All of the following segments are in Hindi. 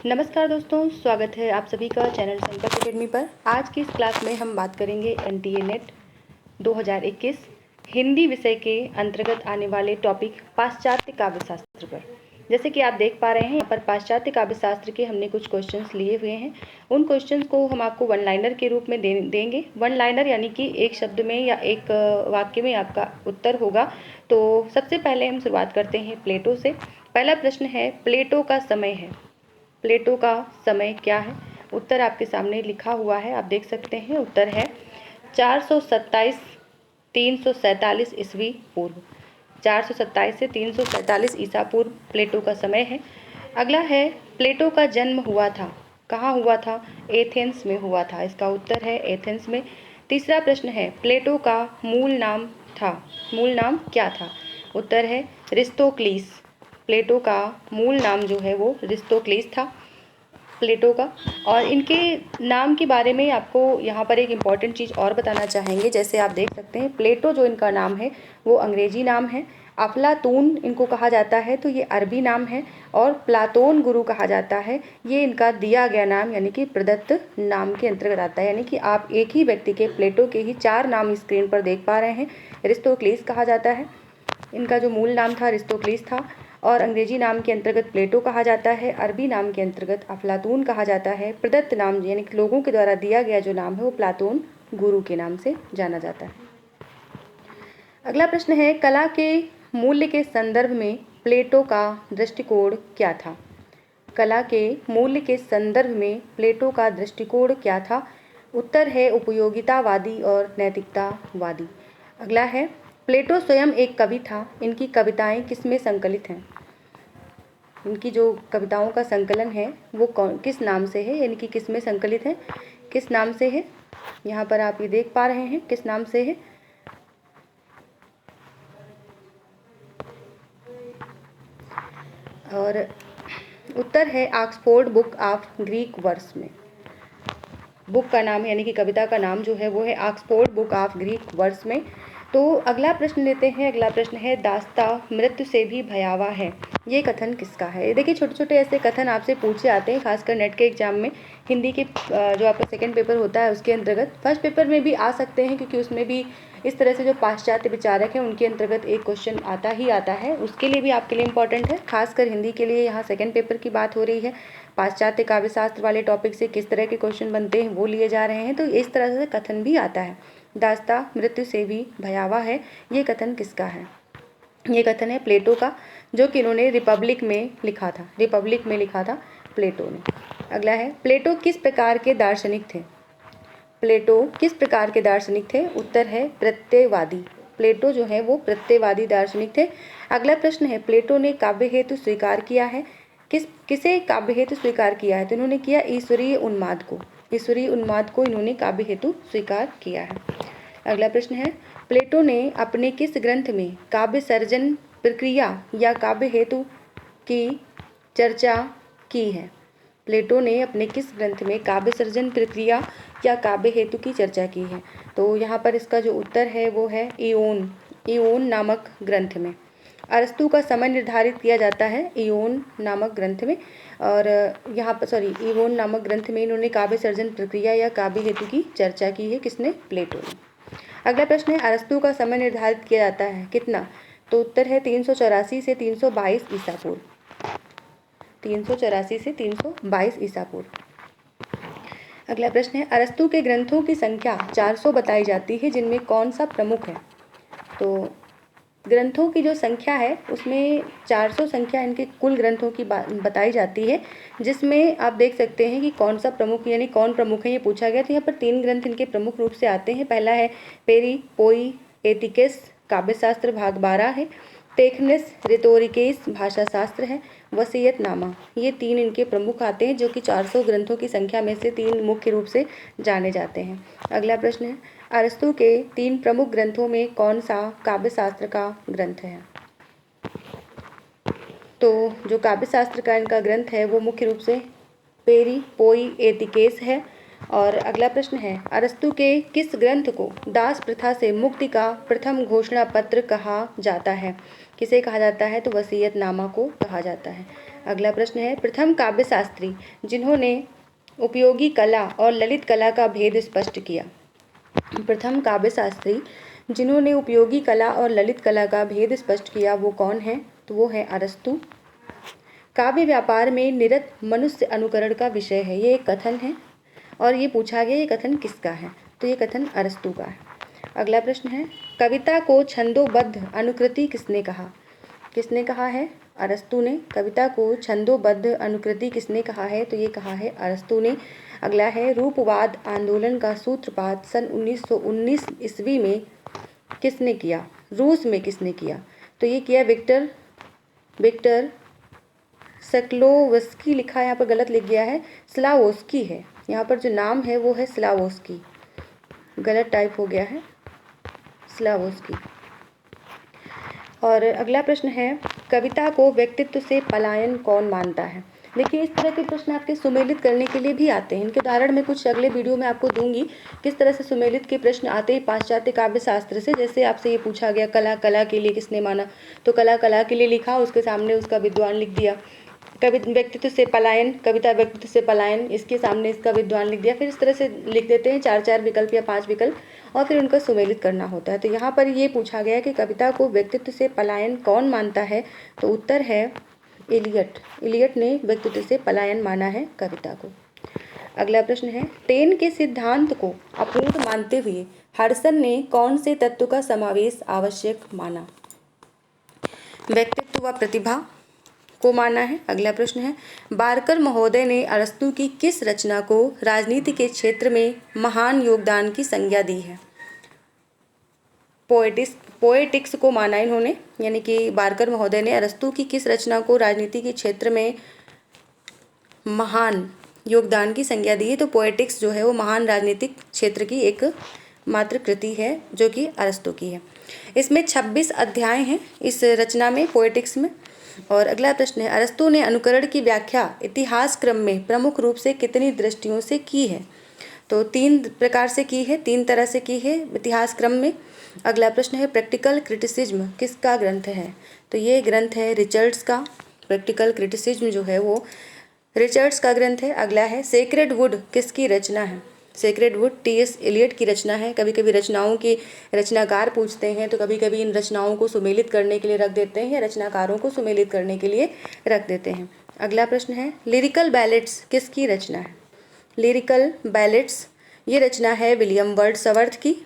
नमस्कार दोस्तों, स्वागत है आप सभी का चैनल संपर्क अकेडमी पर। आज की इस क्लास में हम बात करेंगे एनटीए नेट 2021 हिंदी विषय के अंतर्गत आने वाले टॉपिक पाश्चात्य काव्यशास्त्र पर। जैसे कि आप देख पा रहे हैं, यहाँ पर पाश्चात्य काव्यशास्त्र के हमने कुछ क्वेश्चंस लिए हुए हैं। उन क्वेश्चंस को हम आपको वन लाइनर के रूप में देंगे। वन लाइनर यानी कि एक शब्द में या एक वाक्य में आपका उत्तर होगा। तो सबसे पहले हम शुरुआत करते हैं प्लेटो से। पहला प्रश्न है, प्लेटो का समय है। प्लेटो का समय क्या है? उत्तर आपके सामने लिखा हुआ है, आप देख सकते हैं। उत्तर है 427 347 ईस्वी पूर्व। 427 से 347 ईसा पूर्व प्लेटो का समय है। अगला है, प्लेटो का जन्म हुआ था। कहाँ हुआ था? एथेंस में हुआ था। इसका उत्तर है एथेंस में। तीसरा प्रश्न है, प्लेटो का मूल नाम था। मूल नाम क्या था? उत्तर है अरिस्तोक्लिस। प्लेटो का मूल नाम जो है वो अरिस्तोक्लिस था प्लेटो का। और इनके नाम के बारे में आपको यहाँ पर एक इम्पॉर्टेंट चीज़ और बताना चाहेंगे। जैसे आप देख सकते हैं, प्लेटो जो इनका नाम है वो अंग्रेजी नाम है। अफलातून इनको कहा जाता है, तो ये अरबी नाम है। और प्लातोन गुरु कहा जाता है, ये इनका दिया गया नाम यानी कि प्रदत्त नाम के अंतर्गत आता है। यानी कि आप एक ही व्यक्ति के प्लेटो के ही 4 नाम स्क्रीन पर देख पा रहे हैं। अरिस्तोक्लिस कहा जाता है, इनका जो मूल नाम था अरिस्तोक्लिस था। और अंग्रेजी नाम के अंतर्गत प्लेटो कहा जाता है, अरबी नाम के अंतर्गत अफलातून कहा जाता है। प्रदत्त नाम यानी कि लोगों के द्वारा दिया गया जो नाम है वो प्लातोन गुरु के नाम से जाना जाता है। अगला प्रश्न है, कला के मूल्य के संदर्भ में प्लेटो का दृष्टिकोण क्या था? कला के मूल्य के संदर्भ में प्लेटो का दृष्टिकोण क्या था? उत्तर है उपयोगितावादी और नैतिकतावादी। अगला है, प्लेटो स्वयं एक कवि था। इनकी कविताएं किसमें संकलित हैं? इनकी जो कविताओं का संकलन है वो किस नाम से है, यानी कि किस में संकलित है, किस नाम से है? यहाँ पर आप ये देख पा रहे हैं किस नाम से है। और उत्तर है Oxford book of Greek verse में। बुक का नाम यानी कि कविता का नाम जो है वो है Oxford book of Greek verse में। तो अगला प्रश्न लेते हैं। अगला प्रश्न है, दास्ता मृत्यु से भी भयावह है, ये कथन किसका है? देखिए, छोटे छोटे ऐसे कथन आपसे पूछे आते हैं, खासकर नेट के एग्जाम में। हिंदी के जो आपका सेकंड पेपर होता है उसके अंतर्गत, फर्स्ट पेपर में भी आ सकते हैं, क्योंकि उसमें भी इस तरह से जो पाश्चात्य विचारक हैं उनके अंतर्गत एक क्वेश्चन आता ही आता है। उसके लिए भी आपके लिए इंपॉर्टेंट है, खासकर हिंदी के लिए यहाँ सेकेंड पेपर की बात हो रही है। पाश्चात्य काव्यशास्त्र वाले टॉपिक से किस तरह के क्वेश्चन बनते हैं वो लिए जा रहे हैं। तो इस तरह से कथन भी आता है, दास्ता मृत्यु से भी भयावह है, ये कथन किसका है? ये कथन है प्लेटो का, जो कि इन्होंने रिपब्लिक में लिखा था। रिपब्लिक में लिखा था प्लेटो ने। अगला है, प्लेटो किस प्रकार के दार्शनिक थे? प्लेटो किस प्रकार के दार्शनिक थे? उत्तर है प्रत्ययवादी। प्लेटो जो है वो प्रत्ययवादी दार्शनिक थे। अगला प्रश्न है, प्लेटो ने काव्य हेतु स्वीकार किया है। किसे काव्य हेतु स्वीकार किया है? तो इन्होंने किया ईश्वरीय उन्माद को। ईश्वरीय उन्माद को इन्होंने काव्य हेतु स्वीकार किया है। अगला प्रश्न है, प्लेटो ने अपने किस ग्रंथ में काव्य सर्जन प्रक्रिया या काव्य हेतु की चर्चा की है? प्लेटो ने अपने किस ग्रंथ में काव्य सर्जन प्रक्रिया या काव्य हेतु की चर्चा की है? तो यहाँ पर इसका जो उत्तर है वो है इओन नामक ग्रंथ में। अरस्तु का समय निर्धारित किया जाता है इओन नामक ग्रंथ में। और यहाँ पर इओन नामक ग्रंथ में इन्होंने काव्य सर्जन प्रक्रिया या काव्य हेतु की चर्चा की है। किसने? प्लेटो ने। अगला प्रश्न है, अरस्तु का समय निर्धारित किया जाता है कितना? तो उत्तर है 384 से 322 ईसा पूर्व। 384 से 322 ईसा पूर्व। अगला प्रश्न है, अरस्तु के ग्रंथों की संख्या 400 बताई जाती है, जिनमें कौन सा प्रमुख है? तो ग्रंथों की जो संख्या है उसमें 400 संख्या इनके कुल ग्रंथों की बताई जाती है, जिसमें आप देख सकते हैं कि कौन सा प्रमुख यानी कौन प्रमुख है ये पूछा गया। तो यहाँ पर 3 ग्रंथ इनके प्रमुख रूप से आते हैं। पहला है पेरी पोई एथिकेस काव्यशास्त्र भाग 12 है। टेक्निस रिटोरिकेस भाषा शास्त्र है। वसीयतनामा, ये 3 इनके प्रमुख आते हैं, जो कि 400 ग्रंथों की संख्या में से 3 मुख्य रूप से जाने जाते हैं। अगला प्रश्न है, अरस्तु के 3 प्रमुख ग्रंथों में कौन सा काव्यशास्त्र का ग्रंथ है? तो जो काव्यशास्त्र का इनका ग्रंथ है वो मुख्य रूप से पेरी पोई एथिकेस है। और अगला प्रश्न है, अरस्तु के किस ग्रंथ को दास प्रथा से मुक्ति का प्रथम घोषणा पत्र कहा जाता है? किसे कहा जाता है? तो वसीयतनामा को कहा जाता है। अगला प्रश्न है, प्रथम काव्य शास्त्री जिन्होंने उपयोगी कला और ललित कला का भेद स्पष्ट किया। प्रथम काव्य शास्त्री जिन्होंने उपयोगी कला और ललित कला का भेद स्पष्ट किया वो कौन है? तो वो है अरस्तु। काव्य व्यापार में निरत मनुष्य अनुकरण का विषय है, ये एक कथन है और ये पूछा गया ये कथन किसका है? तो ये कथन अरस्तु का है। अगला प्रश्न है, कविता को छंदोबद्ध अनुकृति किसने कहा? किसने कहा है? अरस्तु ने। कविता को छंदोबद्ध अनुकृति किसने कहा है? तो ये कहा है अरस्तु ने। अगला है, रूपवाद आंदोलन का सूत्रपात सन 1919 ईस्वी में किसने किया? रूस में किसने किया? तो ये किया विक्टर सक्लोवस्की लिखा है, यहाँ पर गलत लिख गया है, स्लावोस्की है। यहाँ पर जो नाम है वो है स्लावोस्की, गलत टाइप हो गया है, स्लावोस्की। और अगला प्रश्न है, कविता को व्यक्तित्व से पलायन कौन मानता है? देखिए, इस तरह के प्रश्न आपके सुमेलित करने के लिए भी आते हैं। इनके उदाहरण मैं कुछ अगले वीडियो में आपको दूंगी किस तरह से सुमेलित के प्रश्न आते हैं पाश्चात्य काव्य शास्त्र से। जैसे आपसे ये पूछा गया कला के लिए किसने माना, तो कला के लिए लिखा, उसके सामने उसका विद्वान लिख दिया। व्यक्तित्व से पलायन, कविता व्यक्तित्व से पलायन, इसके सामने इसका विद्वान लिख दिया। फिर इस तरह से लिख देते हैं 4-4 विकल्प या 5 विकल्प और फिर उनका सुमेलित करना होता है। तो यहाँ पर ये पूछा गया कि कविता को व्यक्तित्व से पलायन कौन मानता है? तो उत्तर है एलियट। एलियट ने व्यक्तित्व से पलायन माना है कविता को। अगला प्रश्न है, टेन के सिद्धांत को अपूर्ण मानते हुए हडसन ने कौन से तत्व का समावेश आवश्यक माना? व्यक्तित्व व प्रतिभा को माना है। अगला प्रश्न है, बारकर महोदय ने अरस्तु की किस रचना को राजनीति के क्षेत्र में महान योगदान की संज्ञा दी है? पोएटिक्स को माना इन्होंने, यानी कि बारकर महोदय ने अरस्तु की किस रचना को राजनीति के क्षेत्र में महान योगदान की संज्ञा दी है? तो पोएटिक्स जो है वो महान राजनीतिक क्षेत्र की एक मात्र कृति है जो कि अरस्तु की है। इसमें 26 अध्याय हैं इस रचना में, पोएटिक्स में। और अगला प्रश्न है, अरस्तु ने अनुकरण की व्याख्या इतिहास क्रम में प्रमुख रूप से कितनी दृष्टियों से की है? तो 3 प्रकार से की है, 3 तरह से की है इतिहास क्रम में। अगला प्रश्न है, प्रैक्टिकल क्रिटिसिज्म किसका ग्रंथ है? तो ये ग्रंथ है रिचर्ड्स का। प्रैक्टिकल क्रिटिसिज्म जो है वो रिचर्ड्स का ग्रंथ है। अगला है, सेक्रेड वुड किसकी रचना है? Sacred would T.S.. एलियट की रचना है। कभी कभी रचनाओं के रचनाकार पूछते हैं तो कभी कभी इन रचनाओं को सुमेलित करने के लिए रख देते हैं या रचनाकारों को सुमेलित करने के लिए रख देते हैं। अगला प्रश्न है, लिरिकल बैलेट्स किसकी रचना है? लिरिकल बैलेट्स ये रचना है विलियम वर्ड्सवर्थ की।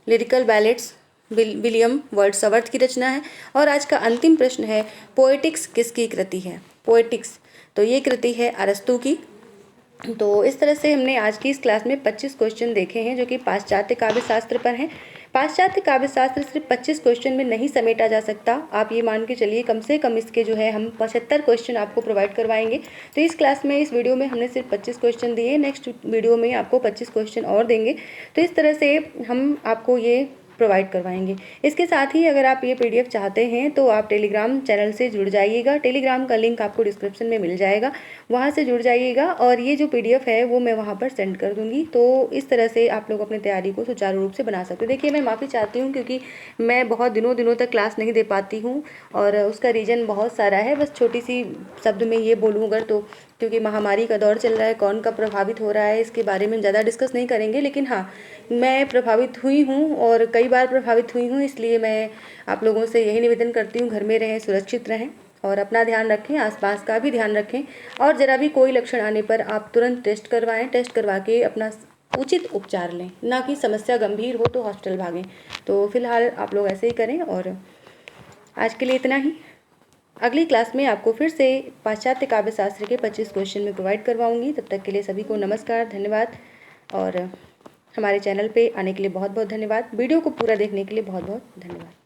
लिरिकल बैलेट्स विलियम वर्ड्सवर्थ की रचना है। और आज का अंतिम प्रश्न है, पोएटिक्स किसकी कृति है? पोएटिक्स तो ये कृति है अरस्तु की। तो इस तरह से हमने आज की इस क्लास में 25 क्वेश्चन देखे हैं जो कि पाश्चात्य काव्य शास्त्र पर हैं। पाश्चात्य काव्य शास्त्र सिर्फ 25 क्वेश्चन में नहीं समेटा जा सकता, आप ये मान के चलिए कम से कम इसके जो है हम 75 क्वेश्चन आपको प्रोवाइड करवाएंगे। तो इस क्लास में, इस वीडियो में हमने सिर्फ 25 क्वेश्चन दिए, नेक्स्ट वीडियो में आपको 25 क्वेश्चन और देंगे। तो इस तरह से हम आपको ये प्रोवाइड करवाएंगे। इसके साथ ही अगर आप ये पीडीएफ चाहते हैं तो आप टेलीग्राम चैनल से जुड़ जाइएगा। टेलीग्राम का लिंक आपको डिस्क्रिप्शन में मिल जाएगा, वहाँ से जुड़ जाइएगा और ये जो पीडीएफ है वो मैं वहाँ पर सेंड कर दूँगी। तो इस तरह से आप लोग अपनी तैयारी को सुचारू रूप से बना सकते हो। देखिए, मैं माफ़ी चाहती हूँ क्योंकि मैं बहुत दिनों तक क्लास नहीं दे पाती हूँ और उसका रीज़न बहुत सारा है। बस छोटी सी शब्द में ये बोलूँ अगर तो, क्योंकि महामारी का दौर चल रहा है, कौन कब प्रभावित हो रहा है इसके बारे में ज़्यादा डिस्कस नहीं करेंगे। लेकिन हाँ, मैं प्रभावित हुई हूँ और कई बार प्रभावित हुई हूँ, इसलिए मैं आप लोगों से यही निवेदन करती हूँ, घर में रहें, सुरक्षित रहें और अपना ध्यान रखें, आसपास का भी ध्यान रखें। और ज़रा भी कोई लक्षण आने पर आप तुरंत टेस्ट करवाएं, टेस्ट करवा के अपना उचित उपचार लें, ना कि समस्या गंभीर हो तो हॉस्पिटल भागें। तो फिलहाल आप लोग ऐसे ही करें और आज के लिए इतना ही। अगली क्लास में आपको फिर से पाश्चात्य काव्य शास्त्र के 25 क्वेश्चन में प्रोवाइड करवाऊंगी। तब तक के लिए सभी को नमस्कार, धन्यवाद और हमारे चैनल पे आने के लिए बहुत बहुत धन्यवाद। वीडियो को पूरा देखने के लिए बहुत बहुत धन्यवाद।